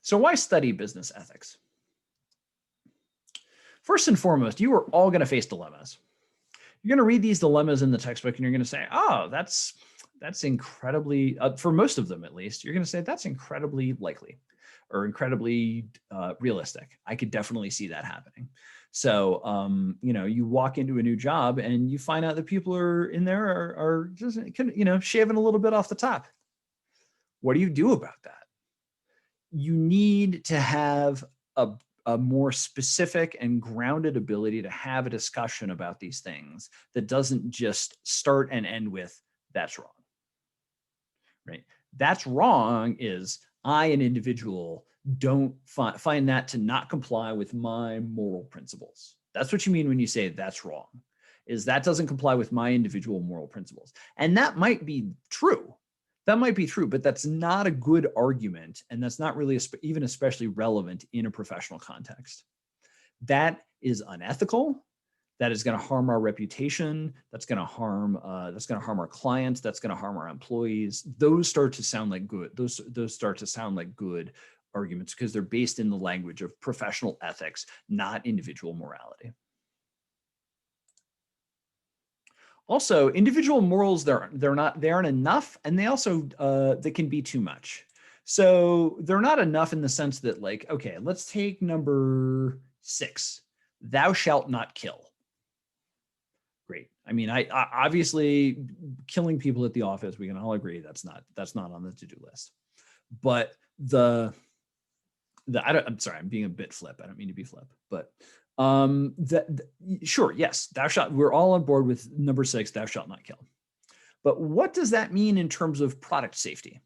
So why study business ethics? First and foremost, you are all going to face dilemmas. You're going to read these dilemmas in the textbook and you're going to say, oh, that's incredibly, for most of them at least, you're going to say that's incredibly likely or incredibly realistic. I could definitely see that happening. So, you walk into a new job and you find out that people are in there are just, shaving a little bit off the top. What do you do about that? You need to have a more specific and grounded ability to have a discussion about these things that doesn't just start and end with, that's wrong, right? That's wrong is I, an individual, don't find that to not comply with my moral principles. That's what you mean when you say that's wrong, is that doesn't comply with my individual moral principles. And that might be true. That might be true, but that's not a good argument. And that's not really even especially relevant in a professional context. That is unethical. That is going to harm our reputation. That's going to harm our clients. That's going to harm our employees. Those start to sound like good. Those start to sound like good arguments because they're based in the language of professional ethics, not individual morality. Also, individual morals, they aren't enough, and they also they can be too much. So they're not enough in the sense that, like, okay, let's take number 6, thou shalt not kill. Great. I mean, I obviously killing people at the office, we can all agree that's not on the to-do list. But I'm sorry, I'm being a bit flip. I don't mean to be flip, but sure, yes, we're all on board with number 6, thou shalt not kill. But what does that mean in terms of product safety?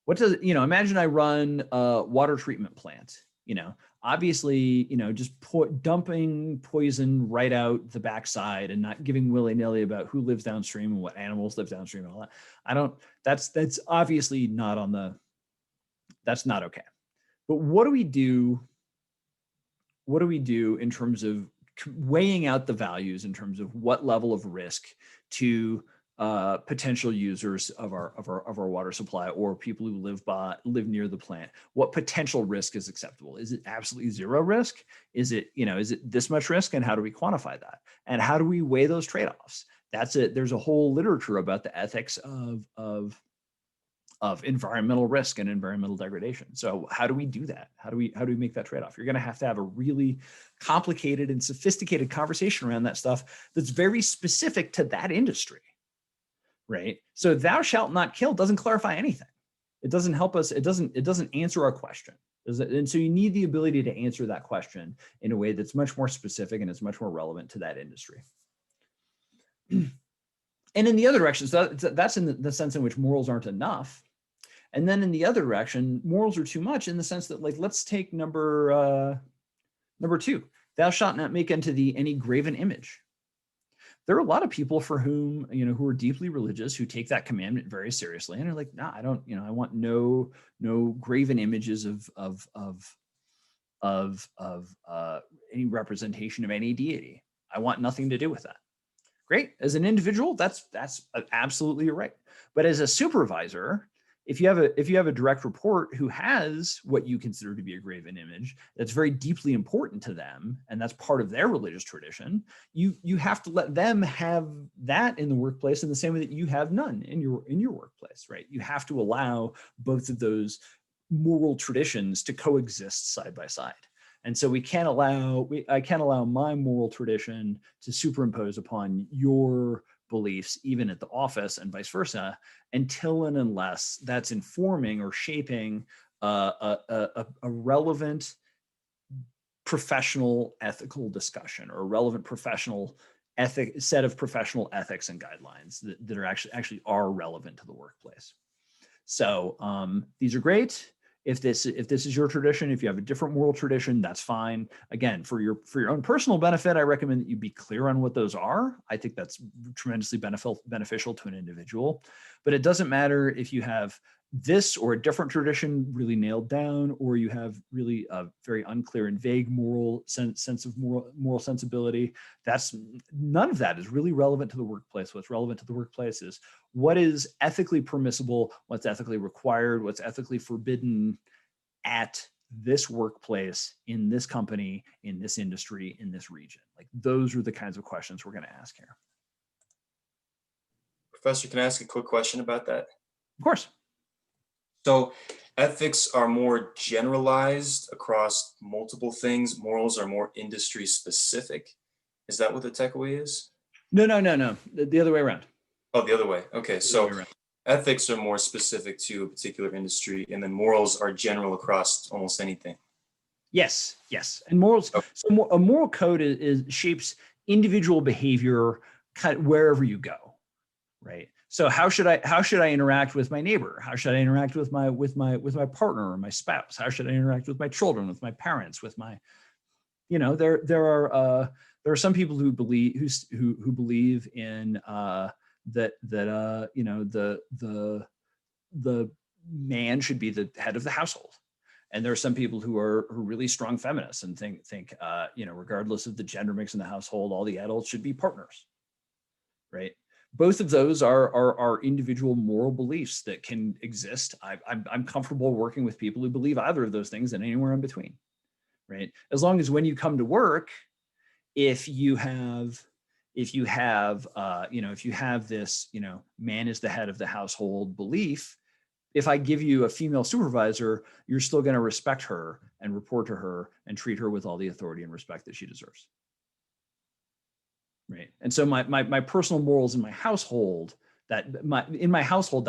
What does, imagine I run a water treatment plant, obviously, just dumping poison right out the backside and not giving willy-nilly about who lives downstream and what animals live downstream and all that. That's obviously that's not okay. But what do we do? What do we do in terms of weighing out the values in terms of what level of risk to potential users of our water supply or people who live near the plant? What potential risk is acceptable? Is it absolutely zero risk? Is it this much risk? And how do we quantify that? And how do we weigh those trade-offs? That's it. There's a whole literature about the ethics of environmental risk and environmental degradation. So how do we do that? How do we make that trade-off? You're going to have a really complicated and sophisticated conversation around that stuff that's very specific to that industry, right? So thou shalt not kill doesn't clarify anything. It doesn't help us. It doesn't answer our question. And so you need the ability to answer that question in a way that's much more specific and is much more relevant to that industry. And in the other direction, so that's in the sense in which morals aren't enough. And then in the other direction, morals are too much in the sense that, like, let's take number 2, thou shalt not make unto thee any graven image. There are a lot of people for whom, who are deeply religious, who take that commandment very seriously and are like, no, I don't, I want no graven images of any representation of any deity. I want nothing to do with that. Great. As an individual, that's absolutely right. But as a supervisor, if you have a direct report who has what you consider to be a graven image that's very deeply important to them, and that's part of their religious tradition, you have to let them have that in the workplace in the same way that you have none in your workplace, right? You have to allow both of those moral traditions to coexist side by side. And so I can't allow my moral tradition to superimpose upon your beliefs, even at the office, and vice versa, until and unless that's informing or shaping a relevant professional ethical discussion or a relevant professional set of professional ethics and guidelines that are actually are relevant to the workplace. So these are great. If this is your tradition, if you have a different moral tradition, that's fine. Again, for your own personal benefit, I recommend that you be clear on what those are. I think that's tremendously beneficial to an individual. But it doesn't matter if you have this or a different tradition really nailed down, or you have really a very unclear and vague moral sense of moral sensibility. None of that is really relevant to the workplace. What's relevant to the workplace is what is ethically permissible, what's ethically required, what's ethically forbidden, at this workplace, in this company, in this industry, in this region? Like those are the kinds of questions we're going to ask here. Professor, can I ask a quick question about that? Of course. So ethics are more generalized across multiple things. Morals are more industry specific. Is that what the takeaway is? No. The other way around. Oh, the other way. Okay. The other way So around. ethics are more specific to a particular industry, and then morals are general across almost anything. Yes. And morals. Okay. So a moral code is shapes individual behavior kind of wherever you go, right? So how should I interact with my neighbor? How should I interact with my partner or my spouse? How should I interact with my children, with my parents, with my, there are some people who believe who believe in that the man should be the head of the household. And there are some people who are really strong feminists and think regardless of the gender mix in the household, all the adults should be partners, right? Both of those are individual moral beliefs that can exist. I'm comfortable working with people who believe either of those things and anywhere in between, right? As long as when you come to work, if you have this, man is the head of the household belief, if I give you a female supervisor, you're still going to respect her and report to her and treat her with all the authority and respect that she deserves. Right. And so my personal morals in my household, that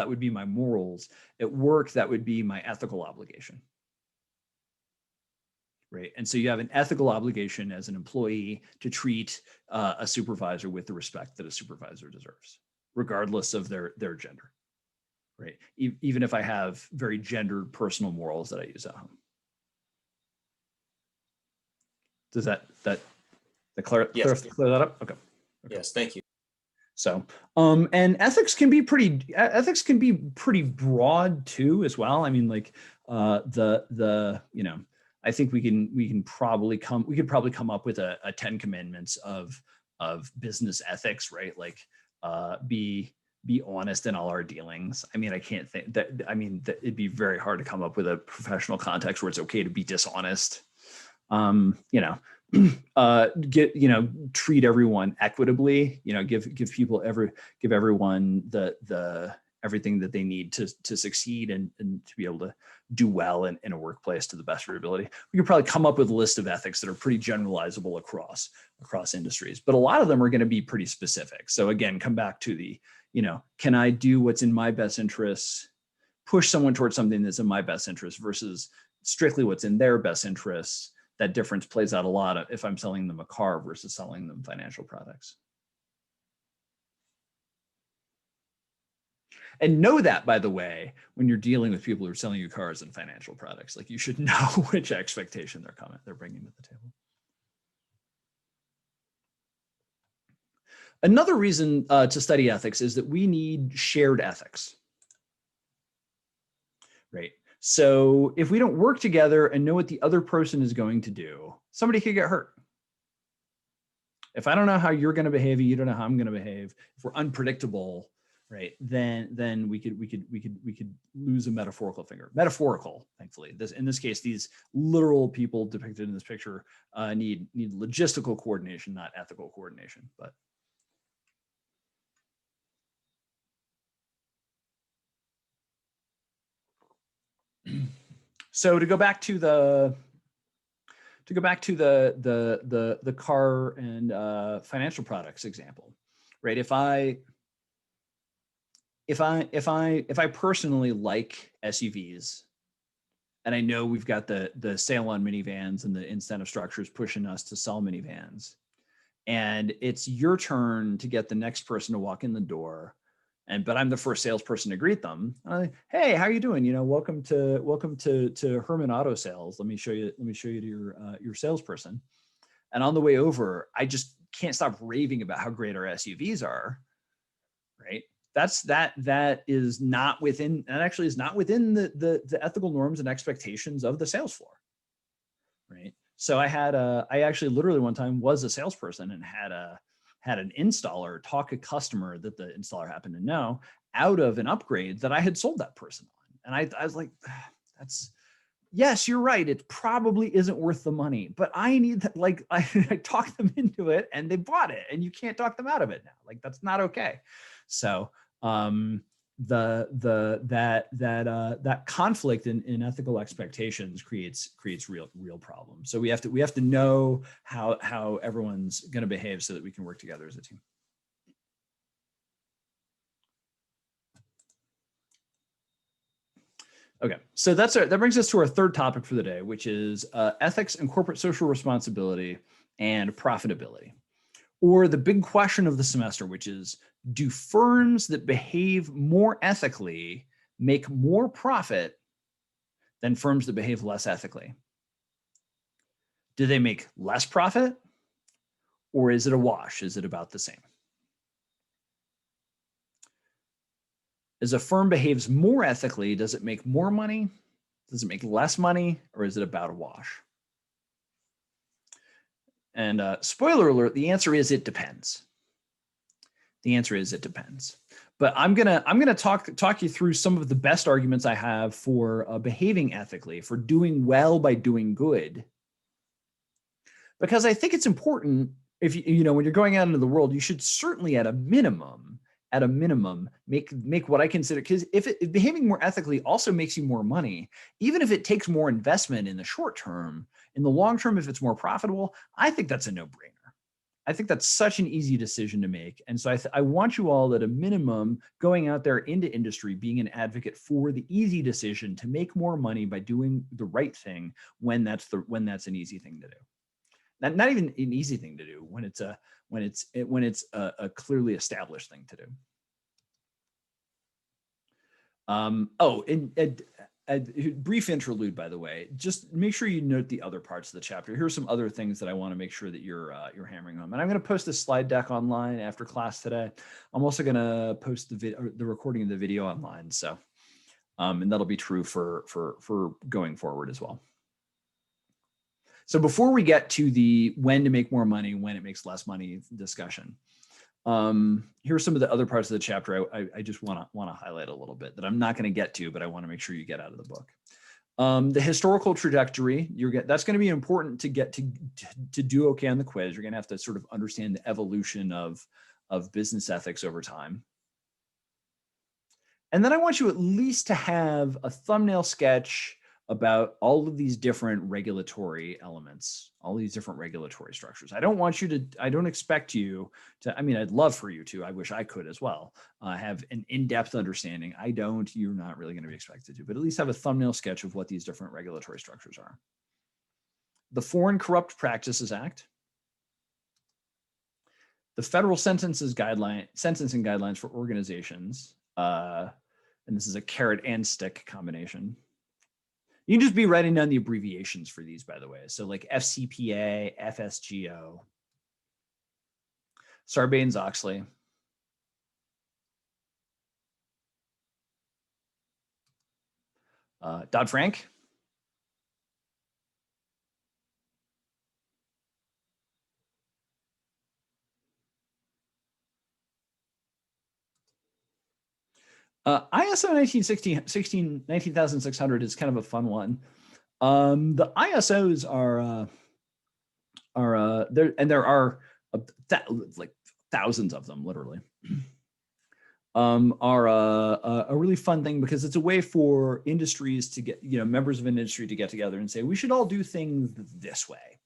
would be my morals. At work, that would be my ethical obligation. Right. And so you have an ethical obligation as an employee to treat a supervisor with the respect that a supervisor deserves, regardless of their gender. Right. Even if I have very gendered personal morals that I use at home. Does that clear that up? Okay. Yes, thank you. So, and ethics can be pretty broad too, as well. I mean, like I think we could probably come up with a 10 commandments of business ethics, right? Like, be honest in all our dealings. I mean, I can't think that. I mean, that it'd be very hard to come up with a professional context where it's okay to be dishonest. Treat everyone equitably. Give everyone the everything that they need to succeed and to be able to do well in a workplace to the best of your ability. We could probably come up with a list of ethics that are pretty generalizable across industries, but a lot of them are going to be pretty specific. So again, come back to the, can I do what's in my best interests, push someone towards something that's in my best interest versus strictly what's in their best interests. That difference plays out a lot if I'm selling them a car versus selling them financial products. And know that, by the way, when you're dealing with people who are selling you cars and financial products, like you should know which expectation they're bringing to the table. Another reason to study ethics is that we need shared ethics, right? So if we don't work together and know what the other person is going to do, somebody could get hurt. If I don't know how you're going to behave, and you don't know how I'm going to behave, if we're unpredictable, right? Then we could lose a metaphorical finger. Metaphorical, thankfully. In this case, these literal people depicted in this picture need logistical coordination, not ethical coordination. But so to go back to the car and financial products example, right? If I personally like SUVs, and I know we've got the sale on minivans and the incentive structures pushing us to sell minivans, and it's your turn to get the next person to walk in the door, but I'm the first salesperson to greet them. Hey, how are you doing? Welcome to Herman Auto Sales. Let me show you to your salesperson. And on the way over, I just can't stop raving about how great our SUVs are. Right? That is not within the ethical norms and expectations of the sales floor. Right? So I actually literally one time was a salesperson and had an installer talk a customer that the installer happened to know out of an upgrade that I had sold that person on. And I was like, yes, you're right. It probably isn't worth the money, but I need that. Like I talked them into it and they bought it, and you can't talk them out of it now. Like that's not okay. So that conflict in ethical expectations creates real problems. So we have to know how everyone's going to behave so that we can work together as a team. Okay, so that brings us to our third topic for the day, which is ethics and corporate social responsibility and profitability, or the big question of the semester, which is, do firms that behave more ethically make more profit than firms that behave less ethically? Do they make less profit, or is it a wash? Is it about the same? As a firm behaves more ethically, does it make more money? Does it make less money, or is it about a wash? And spoiler alert, the answer is it depends. The answer is it depends. But I'm gonna talk you through some of the best arguments I have for behaving ethically, for doing well by doing good. Because I think it's important, if you know when you're going out into the world, you should certainly at a minimum make what I consider, because if behaving more ethically also makes you more money, even if it takes more investment in the short term, in the long term, if it's more profitable, I think that's a no-brainer. I think that's such an easy decision to make. And so I want you all at a minimum going out there into industry, being an advocate for the easy decision to make more money by doing the right thing when that's an easy thing to do. Not even an easy thing to do, when it's a clearly established thing to do. A brief interlude, by the way. Just make sure you note the other parts of the chapter. Here's some other things that I want to make sure that you're hammering home. And I'm going to post this slide deck online after class today. I'm also going to post the recording of the video online. So, and that'll be true for going forward as well. So before we get to the when to make more money, when it makes less money discussion, here are some of the other parts of the chapter I just want to highlight a little bit that I'm not going to get to, but I want to make sure you get out of the book. The historical trajectory, that's going to be important to get to do okay on the quiz. You're going to have to sort of understand the evolution of business ethics over time. And then I want you at least to have a thumbnail sketch about all of these different regulatory elements, all these different regulatory structures. I don't expect you to, I mean, I'd love for you to, I wish I could as well, have an in-depth understanding. You're not really going to be expected to, but at least have a thumbnail sketch of what these different regulatory structures are. The Foreign Corrupt Practices Act, the Federal Sentencing Guidelines for Organizations, and this is a carrot and stick combination. You can just be writing down the abbreviations for these, by the way. So like FCPA, FSGO, Sarbanes-Oxley, Dodd-Frank, ISO 19600 is kind of a fun one. The ISOs are there, and there are like thousands of them, literally. Are a really fun thing because it's a way for industries to get, members of an industry to get together and say, we should all do things this way.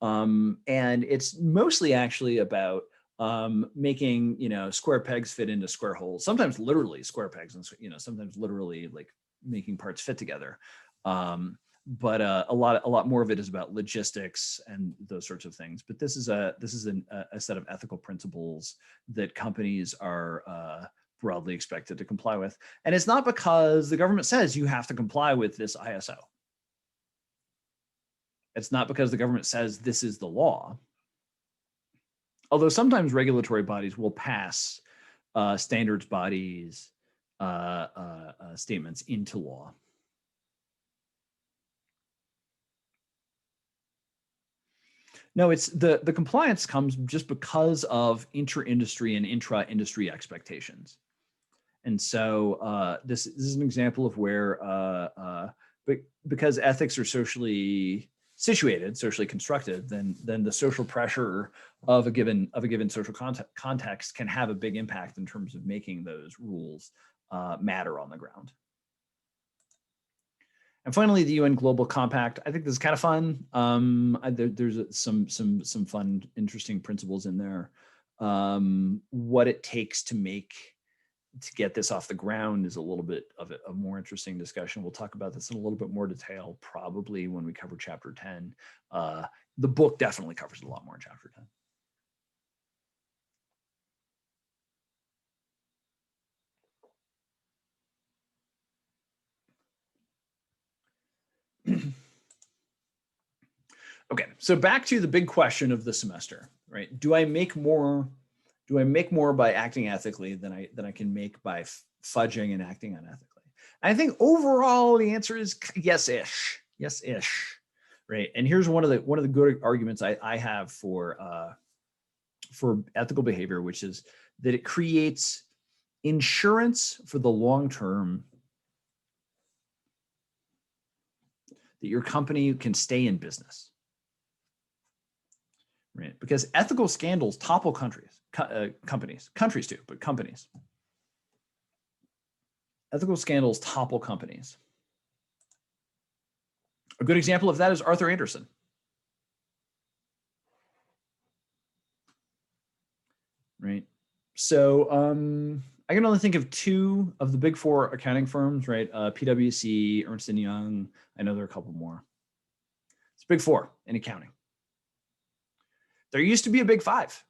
And it's mostly actually about making, square pegs fit into square holes, sometimes literally square pegs and, sometimes literally like making parts fit together. But a lot more of it is about logistics and those sorts of things. But this is a set of ethical principles that companies are broadly expected to comply with. And it's not because the government says you have to comply with this ISO. It's not because the government says this is the law. Although sometimes regulatory bodies will pass standards bodies statements into law. No, it's the compliance comes just because of inter-industry and intra-industry expectations. And so this is an example of where but because ethics are socially situated, socially constructed, then the social pressure of a given social context can have a big impact in terms of making those rules matter on the ground. And finally, the UN Global Compact. I think this is kind of fun. There's some fun, interesting principles in there. What it takes to get this off the ground is a little bit of a more interesting discussion. We'll talk about this in a little bit more detail, probably when we cover chapter 10. The book definitely covers a lot more in chapter 10. Okay, so back to the big question of the semester, right? Do I make more by acting ethically than I can make by fudging and acting unethically? I think overall the answer is yes-ish, right? And here's one of the good arguments I have for ethical behavior, which is that it creates insurance for the long term that your company can stay in business. Right, because ethical scandals topple countries too, but companies. Ethical scandals topple companies. A good example of that is Arthur Andersen. Right, so I can only think of two of the big four accounting firms, right? PwC, Ernst & Young. I know there are a couple more. It's big four in accounting. There used to be a big five.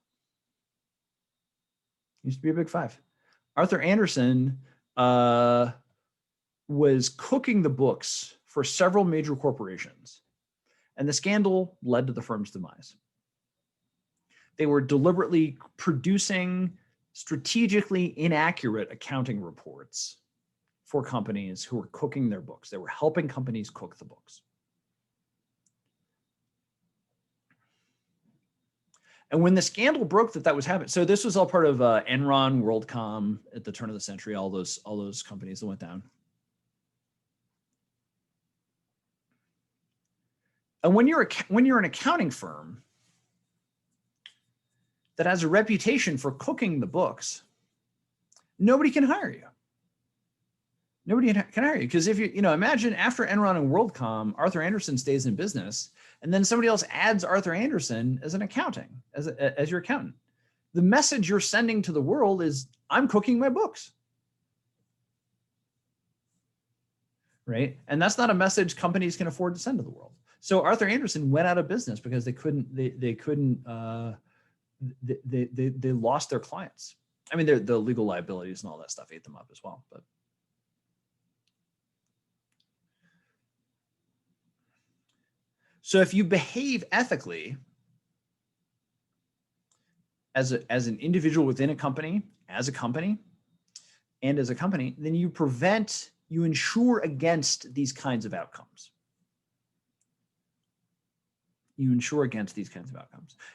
Arthur Andersen was cooking the books for several major corporations, and the scandal led to the firm's demise. They were deliberately producing strategically inaccurate accounting reports for companies who were cooking their books. They were helping companies cook the books. And when the scandal broke that was happening, so this was all part of Enron, WorldCom at the turn of the century, all those companies that went down. And when you're an accounting firm that has a reputation for cooking the books, nobody can hire you. Nobody can hire you because if you imagine after Enron and WorldCom, Arthur Andersen stays in business, and then somebody else adds Arthur Andersen as as your accountant. The message you're sending to the world is, I'm cooking my books. Right? And that's not a message companies can afford to send to the world. So Arthur Andersen went out of business because they lost their clients. I mean, the legal liabilities and all that stuff ate them up as well, but. So if you behave ethically as an individual within a company, as a company, then you insure against these kinds of outcomes.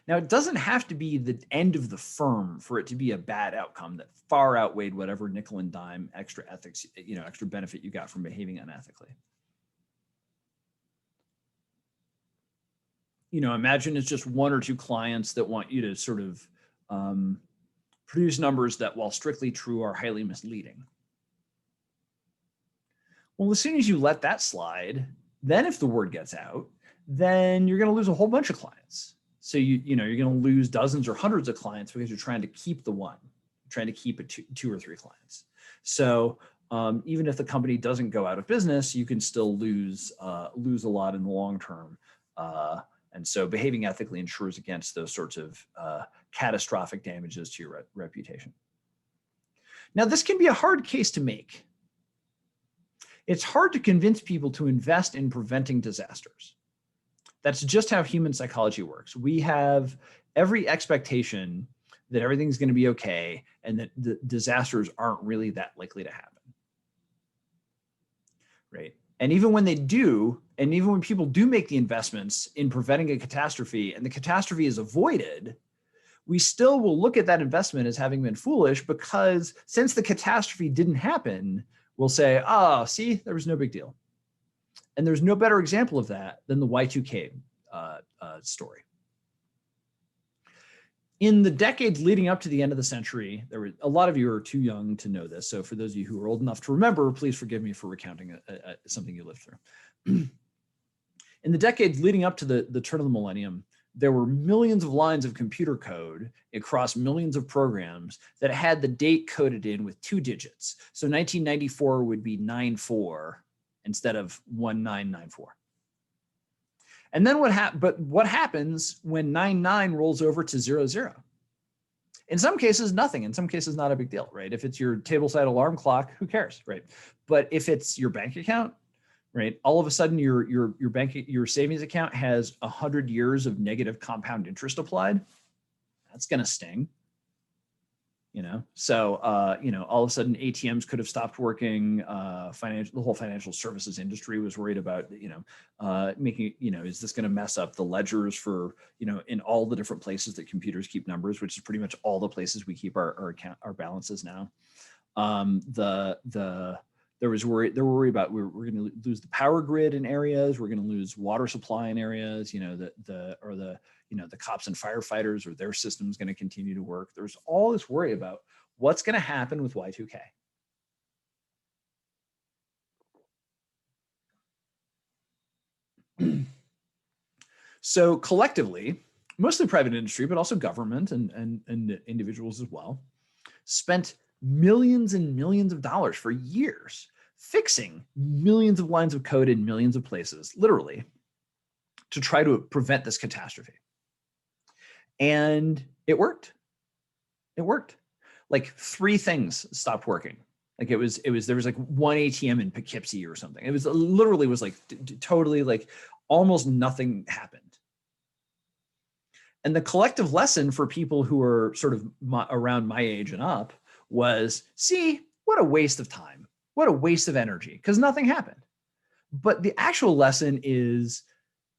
Now, it doesn't have to be the end of the firm for it to be a bad outcome that far outweighed whatever nickel and dime extra ethics, extra benefit you got from behaving unethically. Imagine it's just one or two clients that want you to sort of produce numbers that, while strictly true, are highly misleading. Well, as soon as you let that slide, then if the word gets out, then you're going to lose a whole bunch of clients. So you're going to lose dozens or hundreds of clients because you're trying to keep the one, trying to keep it two or three clients. So even if the company doesn't go out of business, you can still lose a lot in the long term. And so behaving ethically ensures against those sorts of catastrophic damages to your reputation. Now, this can be a hard case to make. It's hard to convince people to invest in preventing disasters. That's just how human psychology works. We have every expectation that everything's going to be okay and that the disasters aren't really that likely to happen. Right? And even when they do, and even when people do make the investments in preventing a catastrophe and the catastrophe is avoided, we still will look at that investment as having been foolish because since the catastrophe didn't happen, we'll say, oh, see, there was no big deal. And there's no better example of that than the Y2K story. In the decades leading up to the end of the century, there were a lot of you are too young to know this. So for those of you who are old enough to remember, please forgive me for recounting something you lived through. In the decades leading up to the turn of the millennium, there were millions of lines of computer code across millions of programs that had the date coded in with 2 digits. So 1994 would be 94 instead of 1994. And then what happens when 99 rolls over to 00? In some cases, nothing. In some cases, not a big deal, right? If it's your tableside alarm clock, who cares, right? But if it's your bank account, right, all of a sudden your savings account has 100 years of negative compound interest applied. That's going to sting. So all of a sudden ATMs could have stopped working. The whole financial services industry was worried about making is this going to mess up the ledgers for in all the different places that computers keep numbers, which is pretty much all the places we keep our balances now. There were worried about we're going to lose the power grid in areas. We're going to lose water supply in areas. The cops and firefighters, or their system's going to continue to work. There's all this worry about what's going to happen with Y2K. So collectively, mostly private industry, but also government and individuals as well, spent millions and millions of dollars for years fixing millions of lines of code in millions of places, literally, to try to prevent this catastrophe. And it worked. It worked. Like 3 things stopped working. Like there was like 1 ATM in Poughkeepsie or something. It was literally was like totally like almost nothing happened. And the collective lesson for people who are sort of around my age and up was, see, what a waste of time. What a waste of energy, because nothing happened. But the actual lesson is,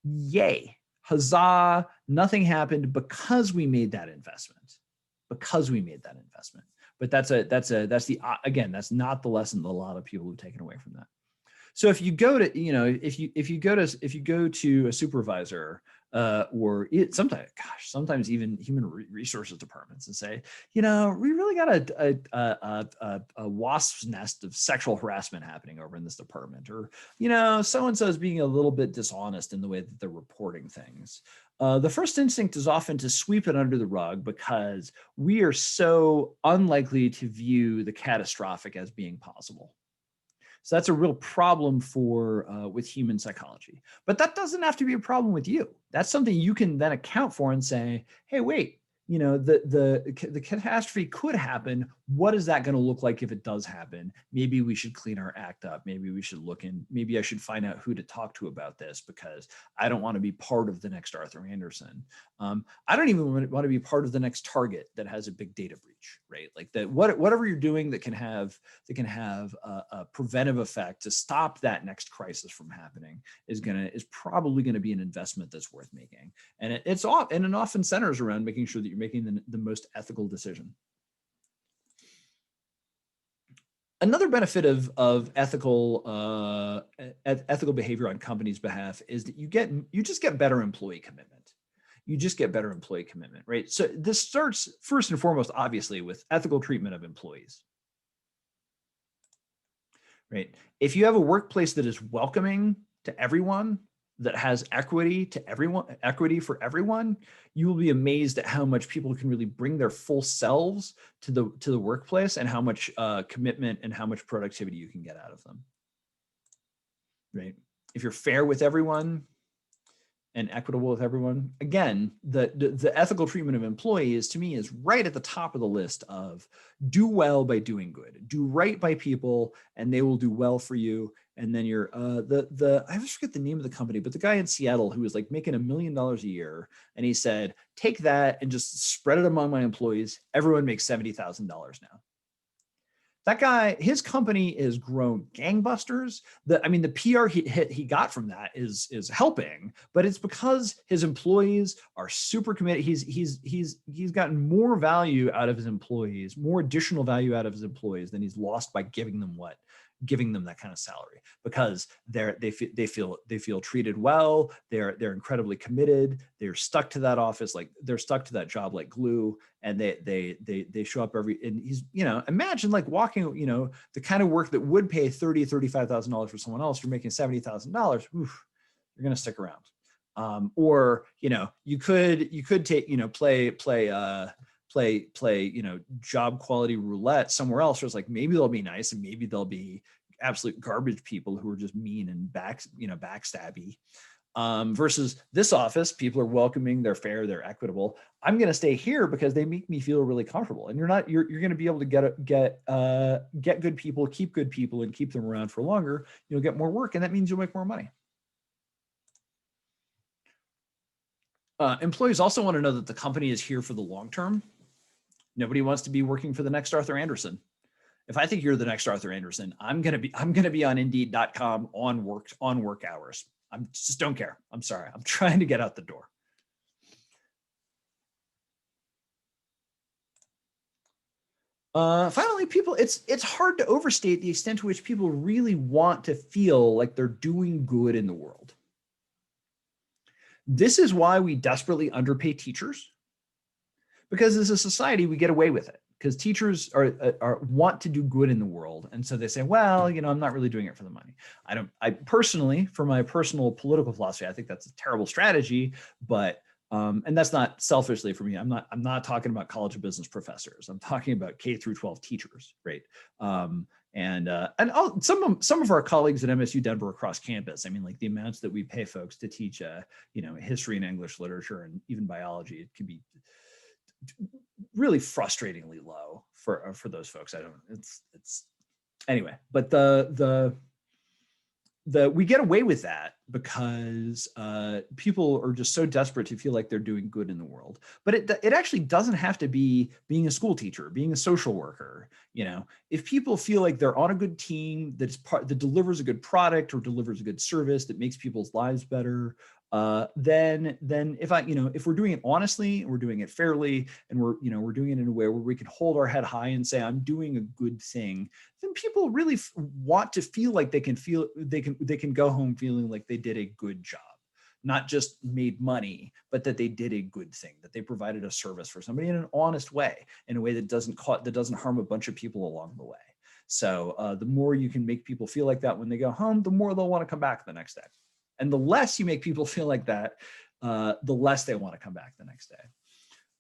yay, huzzah, nothing happened because we made that investment. Because we made that investment. But that's not the lesson that a lot of people have taken away from that. So if you go to, if you go to a supervisor sometimes even human resources departments and say, we really got a wasp's nest of sexual harassment happening over in this department, or, so-and-so is being a little bit dishonest in the way that they're reporting things. The first instinct is often to sweep it under the rug because we are so unlikely to view the catastrophic as being possible. So that's a real problem with human psychology. But that doesn't have to be a problem with you. That's something you can then account for and say, hey, wait, the catastrophe could happen. What is that going to look like if it does happen? Maybe we should clean our act up. Maybe we should maybe I should find out who to talk to about this, because I don't want to be part of the next Arthur Anderson. I don't even want to be part of the next Target that has a big data breach, right? Like that, whatever you're doing that can have a preventive effect to stop that next crisis from happening is probably going to be an investment that's worth making. And it often centers around making sure that you're making the most ethical decision. Another benefit of ethical behavior on companies' behalf is that you just get better employee commitment. You just get better employee commitment, right? So this starts first and foremost, obviously, with ethical treatment of employees, right? If you have a workplace that is welcoming to everyone, that has equity for everyone, you will be amazed at how much people can really bring their full selves to the workplace, and how much commitment and how much productivity you can get out of them, right? If you're fair with everyone and equitable with everyone, again, the ethical treatment of employees, to me, is right at the top of the list of do well by doing good, do right by people, and they will do well for you. And then you're I always forget the name of the company, but the guy in Seattle who was like making $1 million a year, and he said, take that and just spread it among my employees. Everyone makes $70,000 now. That guy, his company is grown gangbusters. The PR he got from that is helping, but it's because his employees are super committed. He's gotten more value out of his employees, more additional value out of his employees than he's lost by giving them what giving them that kind of salary, because they feel treated well. They're incredibly committed. They're stuck to that office, like they're stuck to that job like glue, and they show up and he's, imagine like walking, the kind of work that would pay $35,000 for someone else, you're making $70,000. You're going to stick around. Or you could take play job quality roulette somewhere else. Where it's like, maybe they'll be nice, and maybe they'll be absolute garbage people who are just mean and backstabby. Versus this office, people are welcoming, they're fair, they're equitable. I'm going to stay here because they make me feel really comfortable. And you're going to be able to get good people, keep good people, and keep them around for longer. You'll get more work, and that means you'll make more money. Employees also want to know that the company is here for the long term. Nobody wants to be working for the next Arthur Andersen. If I think you're the next Arthur Andersen, I'm gonna be on Indeed.com on work hours. I just don't care. I'm sorry. I'm trying to get out the door. Finally, people, it's hard to overstate the extent to which people really want to feel like they're doing good in the world. This is why we desperately underpay teachers, because as a society, we get away with it because teachers want to do good in the world. And so they say, well, I'm not really doing it for the money. I personally, for my personal political philosophy, I think that's a terrible strategy, but and that's not selfishly for me. I'm not talking about college of business professors. I'm talking about K through 12 teachers, right? And some of our colleagues at MSU Denver across campus. I mean, like the amounts that we pay folks to teach, history and English literature and even biology, it can be really frustratingly low for those folks. Anyway, but we get away with that because people are just so desperate to feel like they're doing good in the world. But it actually doesn't have to be being a school teacher, being a social worker. If people feel like they're on a good team that delivers a good product or delivers a good service that makes people's lives better, then if we're doing it honestly, we're doing it fairly, and we're doing it in a way where we can hold our head high and say, I'm doing a good thing, then people really want to feel like they can go home feeling like they did a good job, not just made money, but that they did a good thing, that they provided a service for somebody in an honest way, in a way that doesn't harm a bunch of people along the way. So the more you can make people feel like that when they go home, the more they'll want to come back the next day. And the less you make people feel like that, the less they want to come back the next day.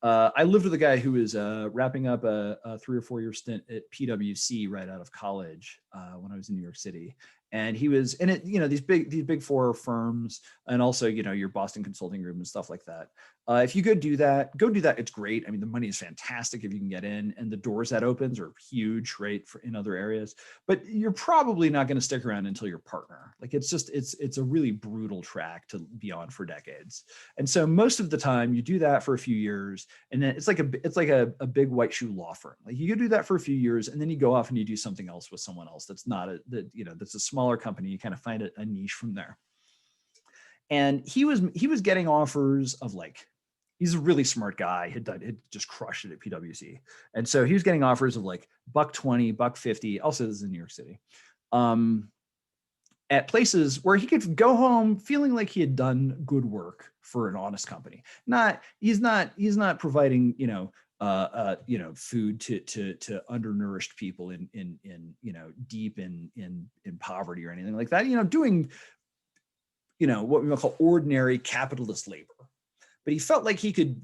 I lived with a guy who was wrapping up a 3 or 4 year stint at PwC right out of college when I was in New York City. And he was in it, these big four firms, and also, your Boston Consulting Group and stuff like that. If you could do that, go do that. It's great. I mean, the money is fantastic if you can get in, and the doors that opens are huge, right, in other areas. But you're probably not going to stick around until your partner. Like it's a really brutal track to be on for decades. And so most of the time, you do that for a few years, and then it's like a big white shoe law firm. Like you could do that for a few years, and then you go off and you do something else with someone else that's not that's a smaller company. You kind of find a niche from there. And he was getting offers of he's a really smart guy, had just crushed it at PwC. And so he was getting offers of $120, $150, also this is in New York City, at places where he could go home feeling like he had done good work for an honest company. He's not providing, food to undernourished people in deep in poverty or anything like that, doing, what we might call ordinary capitalist labor. But he felt like he could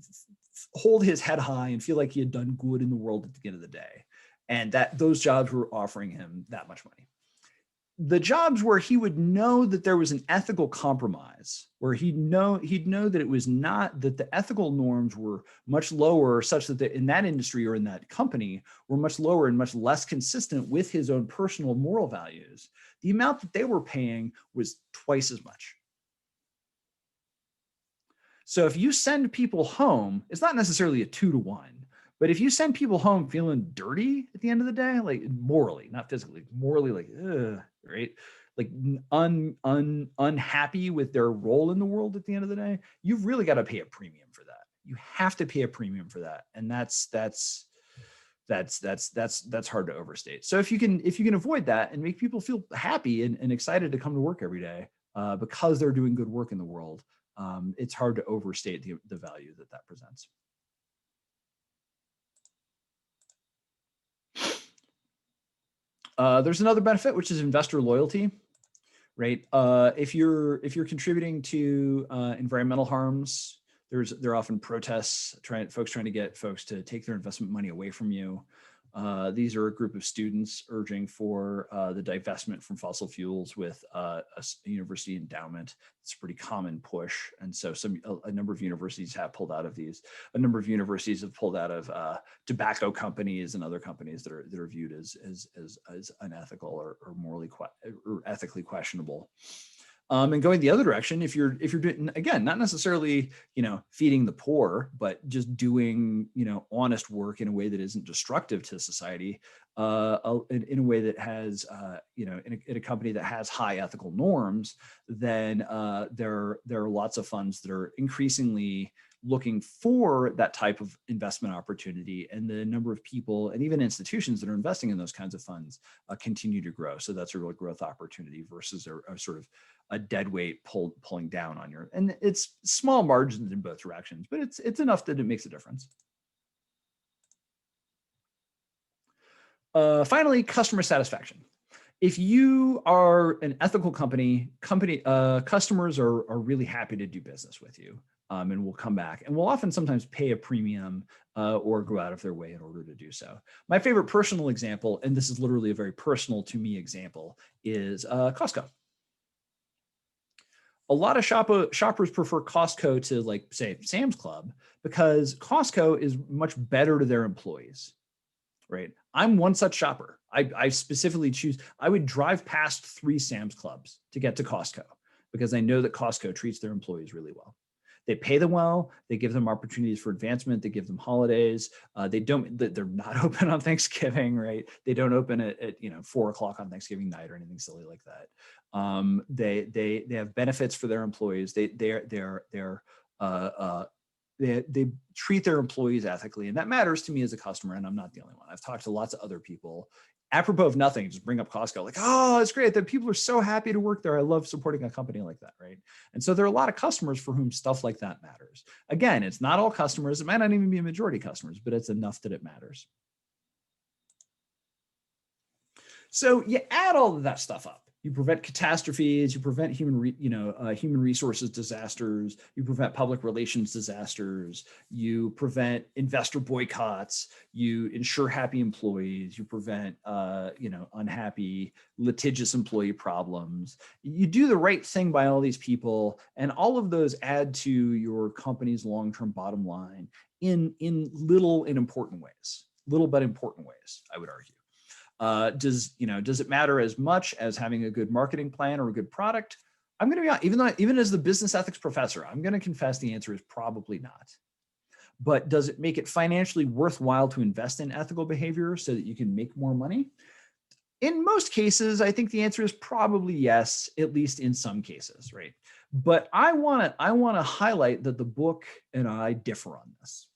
hold his head high and feel like he had done good in the world at the end of the day. And that those jobs were offering him that much money. The jobs where he would know that there was an ethical compromise, where he'd know that it was not, that the ethical norms were much lower, such that in that industry or in that company were much lower and much less consistent with his own personal moral values, the amount that they were paying was twice as much. So if you send people home, it's not necessarily a 2-to-1, but if you send people home feeling dirty at the end of the day, like morally, not physically, morally, ugh, right? Like unhappy with their role in the world at the end of the day, you've really got to pay a premium for that. You have to pay a premium for that. And that's that's hard to overstate. So if you can avoid that and make people feel happy and excited to come to work every day because they're doing good work in the world, it's hard to overstate the value that presents. There's another benefit, which is investor loyalty, right? If you're contributing to environmental harms, there are often protests, folks trying to get folks to take their investment money away from you. These are a group of students urging for the divestment from fossil fuels with a university endowment. It's a pretty common push, and so a number of universities have pulled out of these. A number of universities have pulled out of tobacco companies and other companies that are viewed as unethical or morally or ethically questionable. And going the other direction, if you're doing, again, not necessarily, feeding the poor, but just doing, honest work in a way that isn't destructive to society, in a way that has, in a company that has high ethical norms, then there are lots of funds that are increasingly looking for that type of investment opportunity, and the number of people and even institutions that are investing in those kinds of funds continue to grow. So that's a real growth opportunity versus a sort of a dead weight pulling down on your, and it's small margins in both directions, but it's enough that it makes a difference. Finally, customer satisfaction. If you are an ethical company, customers are really happy to do business with you, and will come back and will often sometimes pay a premium or go out of their way in order to do so. My favorite personal example, and this is literally a very personal to me example, is Costco. A lot of shoppers prefer Costco to, like, say, Sam's Club, because Costco is much better to their employees, right? I'm one such shopper. I specifically choose, I would drive past 3 Sam's Clubs to get to Costco because I know that Costco treats their employees really well. They pay them well. They give them opportunities for advancement. They give them holidays. They're not open on Thanksgiving, right? They don't open at 4 o'clock on Thanksgiving night or anything silly like that. They have benefits for their employees. They treat their employees ethically, and that matters to me as a customer. And I'm not the only one. I've talked to lots of other people. Apropos of nothing, just bring up Costco, like, oh, it's great that people are so happy to work there. I love supporting a company like that, right? And so there are a lot of customers for whom stuff like that matters. Again, it's not all customers. It might not even be a majority customers, but it's enough that it matters. So you add all of that stuff up. You prevent catastrophes, you prevent human resources disasters, you prevent public relations disasters, you prevent investor boycotts, you ensure happy employees, you prevent unhappy, litigious employee problems. You do the right thing by all these people, and all of those add to your company's long-term bottom line in little and important ways, little but important ways, I would argue. Does it matter as much as having a good marketing plan or a good product? I'm going to be honest, even as the business ethics professor, I'm going to confess the answer is probably not. But does it make it financially worthwhile to invest in ethical behavior so that you can make more money? In most cases, I think the answer is probably yes, at least in some cases, right? But I want to highlight that the book and I differ on this.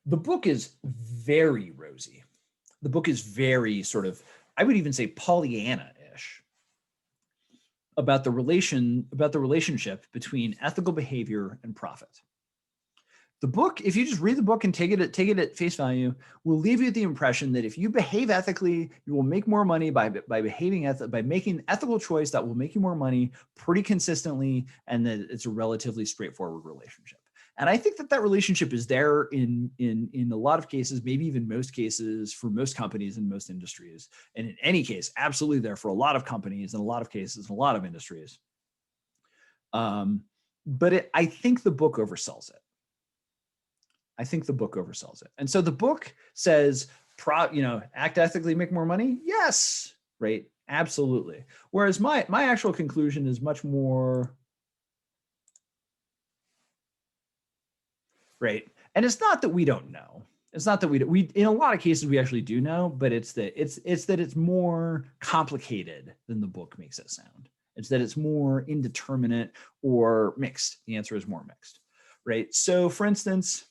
The book is very rosy. The book is very sort of, I would even say, Pollyanna-ish about the relationship between ethical behavior and profit. The book, if you just read the book and take it at face value, will leave you the impression that if you behave ethically, you will make more money by making an ethical choice that will make you more money pretty consistently, and that it's a relatively straightforward relationship. And I think that relationship is there in a lot of cases, maybe even most cases, for most companies and most industries. And in any case, absolutely there for a lot of companies and a lot of cases and a lot of industries. But I think the book oversells it. I think the book oversells it. And so the book says, act ethically, make more money. Yes, right? Absolutely. Whereas my actual conclusion is much more, right? And it's not that we don't know. It's not that we in a lot of cases we actually do know, but it's that it's more complicated than the book makes it sound. It's that it's more indeterminate or mixed. The answer is more mixed, right? So for instance,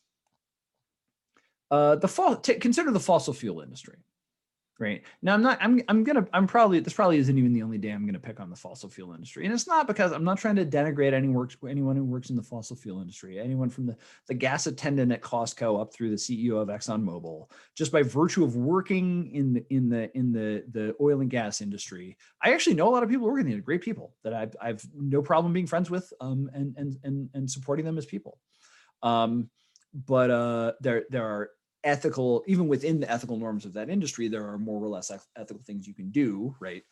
consider the fossil fuel industry. Right now, this probably isn't even the only day I'm going to pick on the fossil fuel industry. And it's not because I'm not trying to denigrate anyone who works in the fossil fuel industry, anyone from the gas attendant at Costco up through the CEO of ExxonMobil, just by virtue of working in the oil and gas industry. I actually know a lot of people working there, great people that I've no problem being friends with, and supporting them as people. But there are ethical, even within the ethical norms of that industry, there are more or less ethical things you can do, right?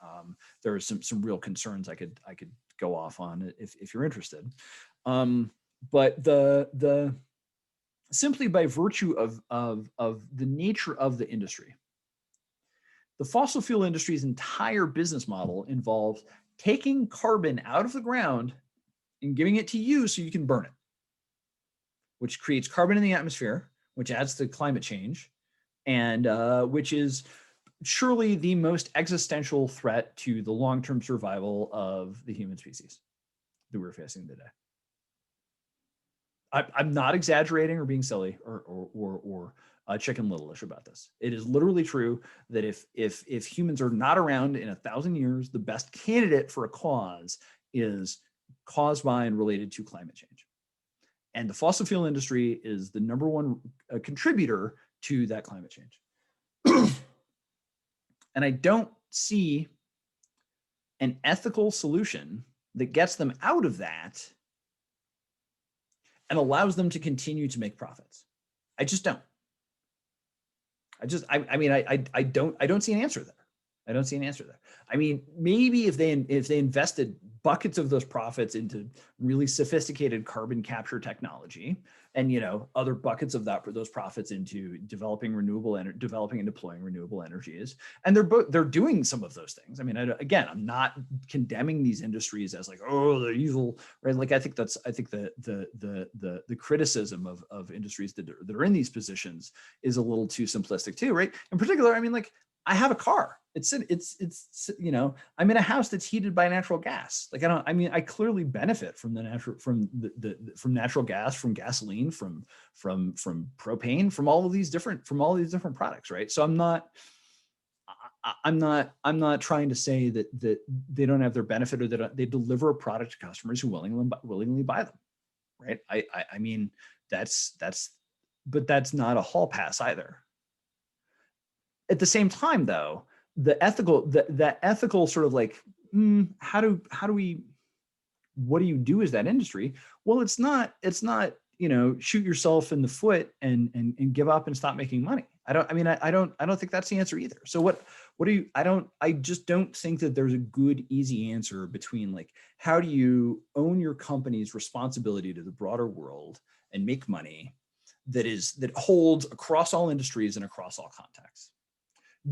There are some real concerns I could go off on if you're interested. But the simply by virtue of the nature of the industry, the fossil fuel industry's entire business model involves taking carbon out of the ground and giving it to you so you can burn it, which creates carbon in the atmosphere, which adds to climate change, and which is surely the most existential threat to the long-term survival of the human species that we're facing today. I'm not exaggerating or being silly or chicken little-ish about this. It is literally true that if humans are not around in 1,000 years, the best candidate for a cause is caused by and related to climate change. And the fossil fuel industry is the number one contributor to that climate change. And I don't see an ethical solution that gets them out of that and allows them to continue to make profits. I just don't. I don't see an answer there. I don't see an answer there. I mean, maybe if they invested buckets of those profits into really sophisticated carbon capture technology, and other buckets of those profits into developing and deploying renewable energies, and they're doing some of those things. I mean, I'm not condemning these industries as like, oh, they're evil, right? Like I think the criticism of industries that are in these positions is a little too simplistic too, right? In particular, I mean, like I have a car. I'm in a house that's heated by natural gas. Like I clearly benefit from from natural gas, from gasoline, from propane, from all these different products, right? So I'm not trying to say that they don't have their benefit or that they deliver a product to customers who willingly buy them, right? I mean but that's not a hall pass either. At the same time, though, the ethical sort of like, what do you do as that industry? Well, it's not, shoot yourself in the foot and give up and stop making money. I don't think that's the answer either. So I just don't think that there's a good, easy answer between like, how do you own your company's responsibility to the broader world and make money that holds across all industries and across all contexts?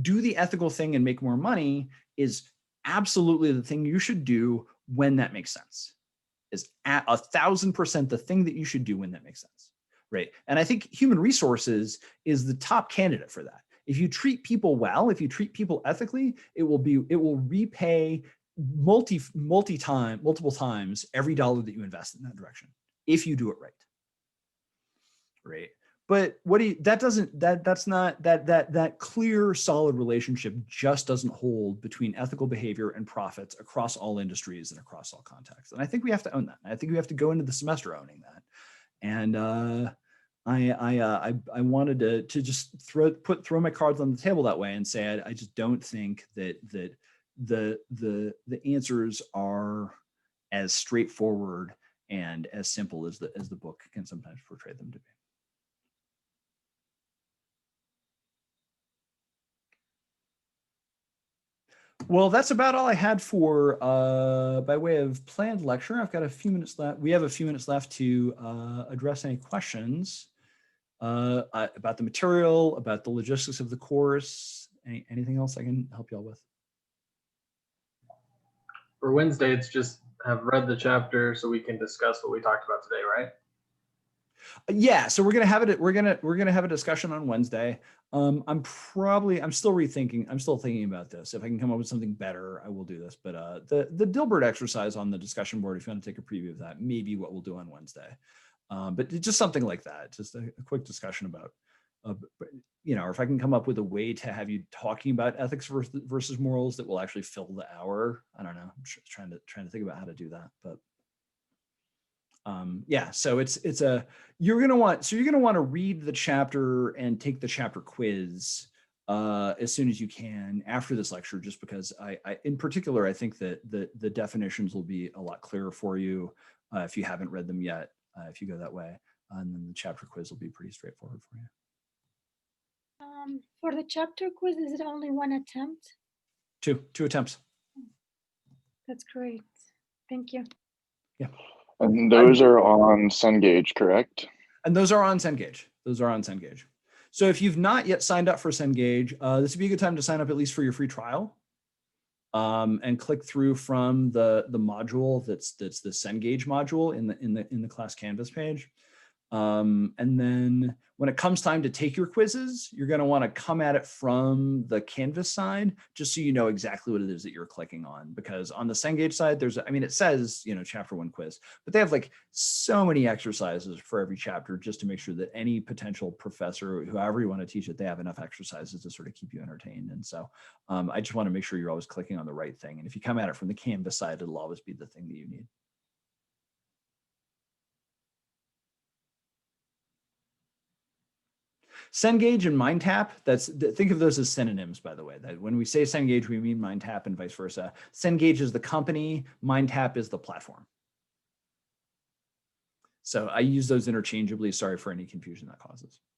Do the ethical thing and make more money is absolutely the thing you should do when that makes sense. Is 1,000% the thing that you should do when that makes sense, right? And I think human resources is the top candidate for that. If you treat people well, if you treat people ethically, it will repay multiple times every dollar that you invest in that direction if you do it right, right? But that clear, solid relationship just doesn't hold between ethical behavior and profits across all industries and across all contexts. And I think we have to own that. I think we have to go into the semester owning that. And I wanted to just throw my cards on the table that way and say I just don't think that the answers are as straightforward and as simple as the book can sometimes portray them to be. Well, that's about all I had for by way of planned lecture. I've got a few minutes left. We have a few minutes left to address any questions about the material, about the logistics of the course. Anything else I can help y'all with? For Wednesday, it's just have read the chapter so we can discuss what we talked about today, right? Yeah, so we're gonna have it. We're gonna have a discussion on Wednesday. I'm still thinking about this. If I can come up with something better, I will do this. But the Dilbert exercise on the discussion board, if you want to take a preview of that, maybe what we'll do on Wednesday. But just something like that, just a quick discussion about, or if I can come up with a way to have you talking about ethics versus morals that will actually fill the hour. I don't know. I'm trying to think about how to do that, but. Yeah, so you're gonna want to read the chapter and take the chapter quiz as soon as you can after this lecture, just because I in particular, I think that the definitions will be a lot clearer for you if you haven't read them yet, if you go that way, and then the chapter quiz will be pretty straightforward for you. For the chapter quiz, is it only one attempt? Two attempts. That's great. Thank you. Yeah. And those are on Cengage, correct? And those are on Cengage. So if you've not yet signed up for Cengage, this would be a good time to sign up at least for your free trial, and click through from the module that's the Cengage module in the class Canvas page. And then when it comes time to take your quizzes, you're going to want to come at it from the Canvas side, just so you know exactly what it is that you're clicking on. Because on the Cengage side, it says, chapter 1 quiz, but they have like so many exercises for every chapter, just to make sure that any potential professor, whoever you want to teach it, they have enough exercises to sort of keep you entertained. And so I just want to make sure you're always clicking on the right thing. And if you come at it from the Canvas side, it'll always be the thing that you need. Cengage and MindTap, think of those as synonyms, by the way. That when we say Cengage, we mean MindTap and vice versa. Cengage is the company, MindTap is the platform. So I use those interchangeably. Sorry for any confusion that causes.